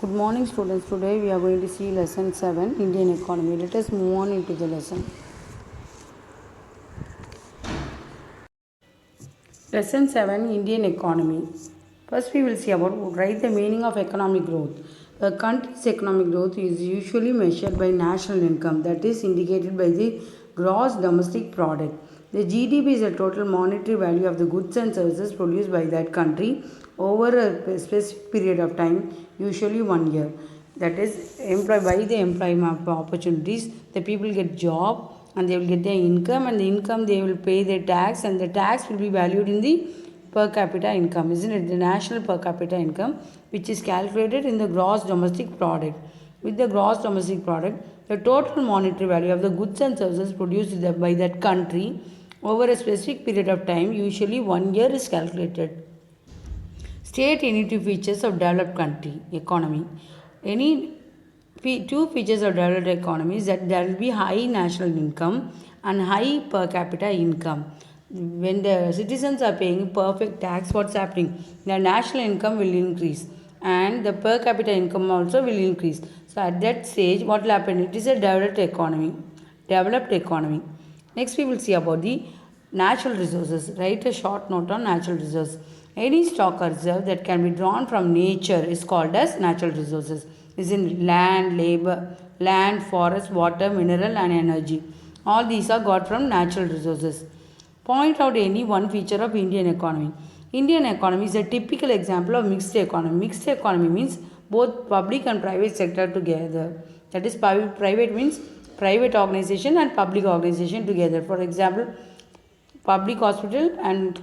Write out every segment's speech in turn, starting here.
Good morning, students. Today we are going to see lesson 7 Indian economy. Let us move on into the lesson. Lesson 7 Indian economy. First, we will see about write the meaning of economic growth. A country's economic growth is usually measured by national income, that is indicated by the gross domestic product. The GDP is the total monetary value of the goods and services produced by that country over a specific period of time, usually 1 year. That is employed by the employment opportunities. The people get job and they will get their income, and the income they will pay their tax, and the tax will be valued in the per capita income, isn't it? The national per capita income, which is calculated in the gross domestic product. With the gross domestic product, the total monetary value of the goods and services produced by that country over a specific period of time, usually 1 year, is calculated. State any two features of developed country economy. Any two features of developed economy is that there will be high national income and high per capita income. When the citizens are paying perfect tax, what's happening? The national income will increase and the per capita income also will increase. So at that stage, what will happen? It is a developed economy. Developed economy. Next, we will see about the natural resources. Write a short note on natural resources. Any stock or reserve that can be drawn from nature is called as natural resources. Is in land, labor, land, forest, water, mineral, and energy. All these are got from natural resources. Point out any one feature of Indian economy. Indian economy is a typical example of mixed economy. Mixed economy means both public and private sector together. That is, private means private organization and public organization together. For example, public hospital and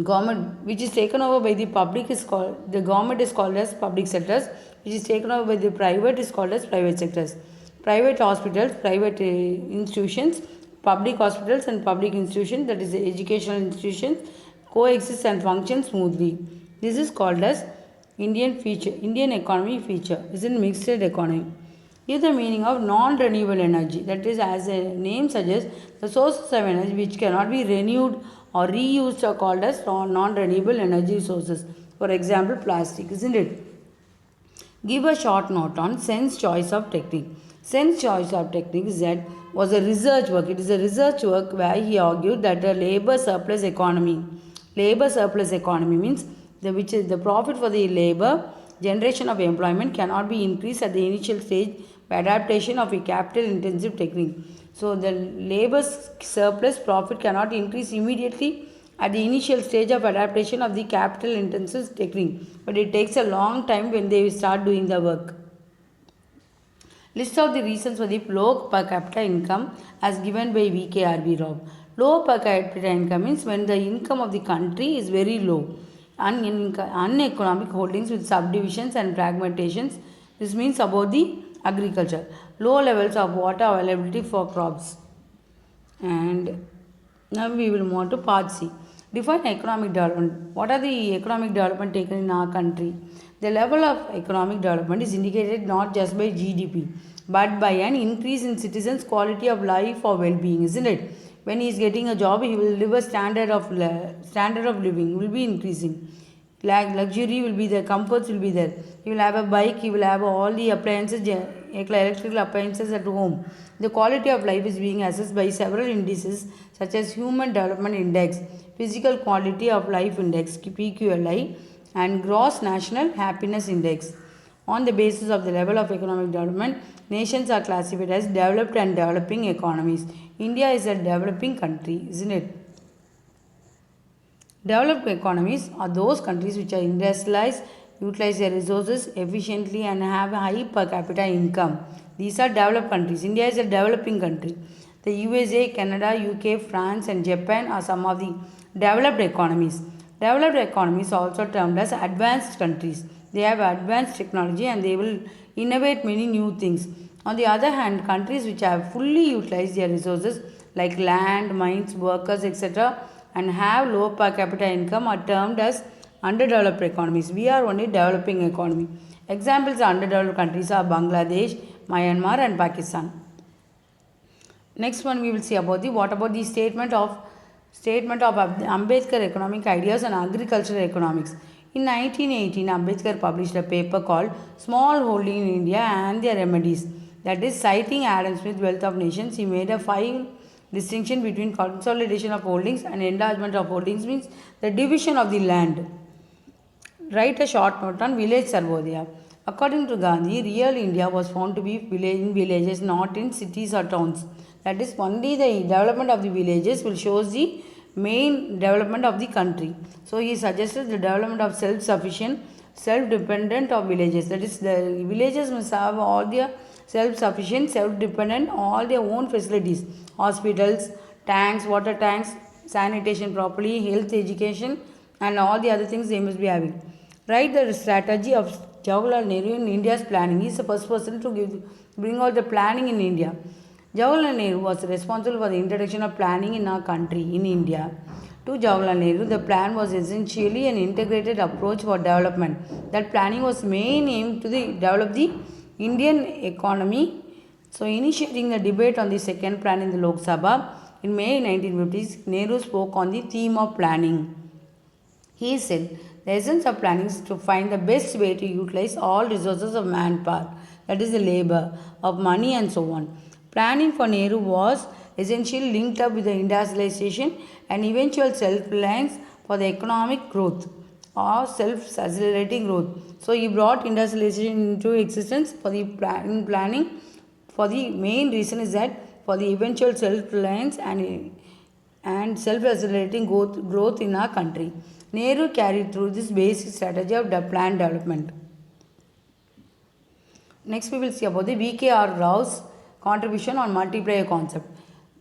government, which is taken over by the public, is called, the government is called as public sectors, which is taken over by the private is called as private sectors. Private hospitals, private institutions, public hospitals and public institutions, that is the educational institutions, coexist and function smoothly. This is called as Indian economy feature. Is in mixed economy. Give the meaning of non-renewable energy. That is, as the name suggests, the sources of energy which cannot be renewed or reused are called as non-renewable energy sources. For example, plastic, isn't it? Give a short note on Sen's choice of technique. Sen's choice of technique is that was a research work. It is a research work where he argued that a labor surplus economy means which is the profit for the labor generation of employment cannot be increased at the initial stage by adaptation of a capital intensive technique. So the labor surplus profit cannot increase immediately at the initial stage of adaptation of the capital intensive technique, but it takes a long time when they start doing the work. List out the reasons for the low per capita income as given by VKRB Rao. Low per capita income means when the income of the country is very low. Uneconomic holdings with subdivisions and fragmentations. This means about the agriculture. Low levels of water availability for crops. And now we will move on to part C. Define economic development. What are the economic development taken in our country? The level of economic development is indicated not just by GDP, but by an increase in citizens' quality of life or well-being, isn't it? When he is getting a job, he will live a standard of living will be increasing. Like luxury will be there, comforts will be there. He will have a bike, he will have all the appliances, electrical appliances at home. The quality of life is being assessed by several indices such as Human Development Index, Physical Quality of Life Index (PQLI), and Gross National Happiness Index. On the basis of the level of economic development, nations are classified as developed and developing economies. India is a developing country, isn't it? Developed economies are those countries which are industrialized, utilize their resources efficiently, and have a high per capita income. These are developed countries. India is a developing country. The USA, Canada, UK, France, and Japan are some of the developed economies. Developed economies are also termed as advanced countries. They have advanced technology and they will innovate many new things. On the other hand, countries which have fully utilized their resources like land, mines, workers, etc., and have low per capita income are termed as underdeveloped economies. We are only developing economy. Examples of underdeveloped countries are Bangladesh, Myanmar, and Pakistan. Next one we will see about the what about the statement of Ambedkar economic ideas and agricultural economics. In 1918, Ambedkar published a paper called Small Holding in India and Their Remedies. That is, citing Adam Smith's Wealth of Nations, he made a five distinction between consolidation of holdings and enlargement of holdings means the division of the land. Write a short note on village Sarvodaya. According to Gandhi, real India was found to be in villages, not in cities or towns. That is, only the development of the villages will show the main development of the country. So he suggested the development of self-sufficient, self-dependent of villages. That is, the villages must have all their self-sufficient, self-dependent, all their own facilities, hospitals, tanks, water tanks, sanitation properly, health, education, and all the other things they must be having. Write the strategy of Jawaharlal Nehru in India's planning. He is the first person to bring out the planning in India. Jawaharlal Nehru was responsible for the introduction of planning in our country, in India. To Jawaharlal Nehru, the plan was essentially an integrated approach for development. That planning was main aim to develop the Indian economy. So, initiating the debate on the second plan in the Lok Sabha in May 1950s, Nehru spoke on the theme of planning. He said, the essence of planning is to find the best way to utilize all resources of manpower, that is, the labor, of money, and so on. Planning for Nehru was essentially linked up with the industrialization and eventual self reliance for the economic growth or self accelerating growth. So, he brought industrialization into existence for the planning. For the main reason is that for the eventual self reliance and self-accelerating growth in our country. Nehru carried through this basic strategy of the planned development. Next, we will see about the V.K.R. Rao's contribution on multiplier concept.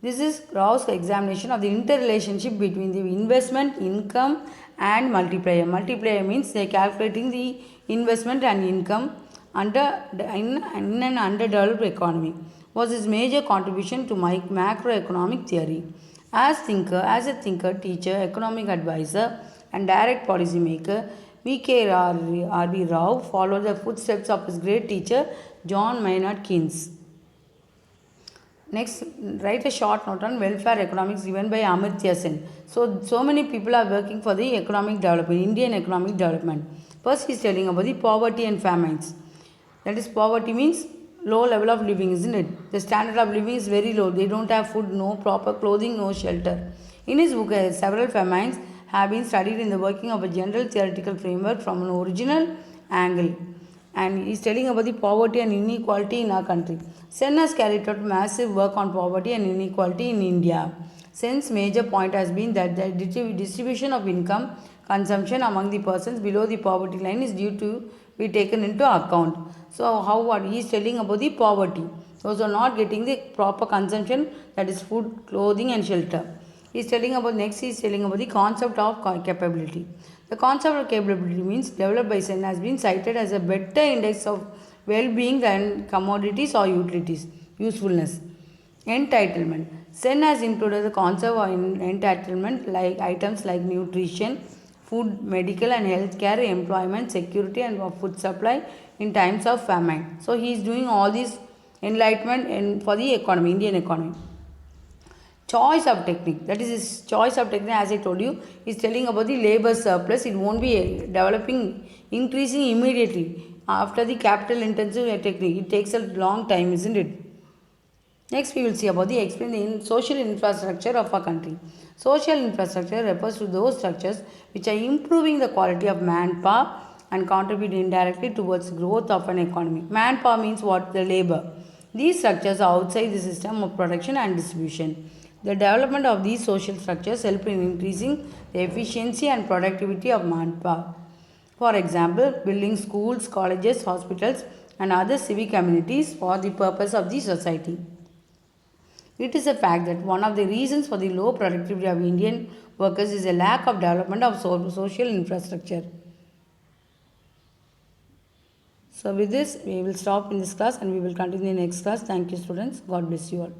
This is Rao's examination of the interrelationship between the investment, income, and multiplier. Multiplier means they are calculating the investment and income in an underdeveloped economy. Was his major contribution to macroeconomic theory. As a thinker, teacher, economic advisor, and direct policymaker, V.K.R.B. Rao followed the footsteps of his great teacher, John Maynard Keynes. Next, write a short note on welfare economics given by Amartya Sen. So many people are working for the economic development, Indian economic development. First, he is telling about the poverty and famines. That is, poverty means low level of living, isn't it? The standard of living is very low. They don't have food, no proper clothing, no shelter. In his book, several famines have been studied in the working of a general theoretical framework from an original angle. And he is telling about the poverty and inequality in our country. Sen has carried out massive work on poverty and inequality in India. Sen's major point has been that the distribution of income consumption among the persons below the poverty line is due to be taken into account. So, what he is telling about the poverty. Those are not getting the proper consumption, that is food, clothing, and shelter. He is telling about the concept of capability. The concept of capability means developed by Sen has been cited as a better index of well-being than commodities or utilities usefulness. Entitlement. Sen has included the concept of entitlement like items like nutrition, food, medical and healthcare, employment, security and food supply in times of famine. So he is doing all this enlightenment for the economy, Indian economy. Choice of technique, that is his choice of technique, as I told you, is telling about the labor surplus. It won't be developing, increasing immediately after the capital intensive technique. It takes a long time, isn't it? Next, we will see about the explain the social infrastructure of a country. Social infrastructure refers to those structures which are improving the quality of manpower and contribute indirectly towards growth of an economy. Manpower means what? The labor. These structures are outside the system of production and distribution. The development of these social structures help in increasing the efficiency and productivity of manpower. For example, building schools, colleges, hospitals, and other civic amenities for the purpose of the society. It is a fact that one of the reasons for the low productivity of Indian workers is a lack of development of social infrastructure. So, with this, we will stop in this class and we will continue in the next class. Thank you, students. God bless you all.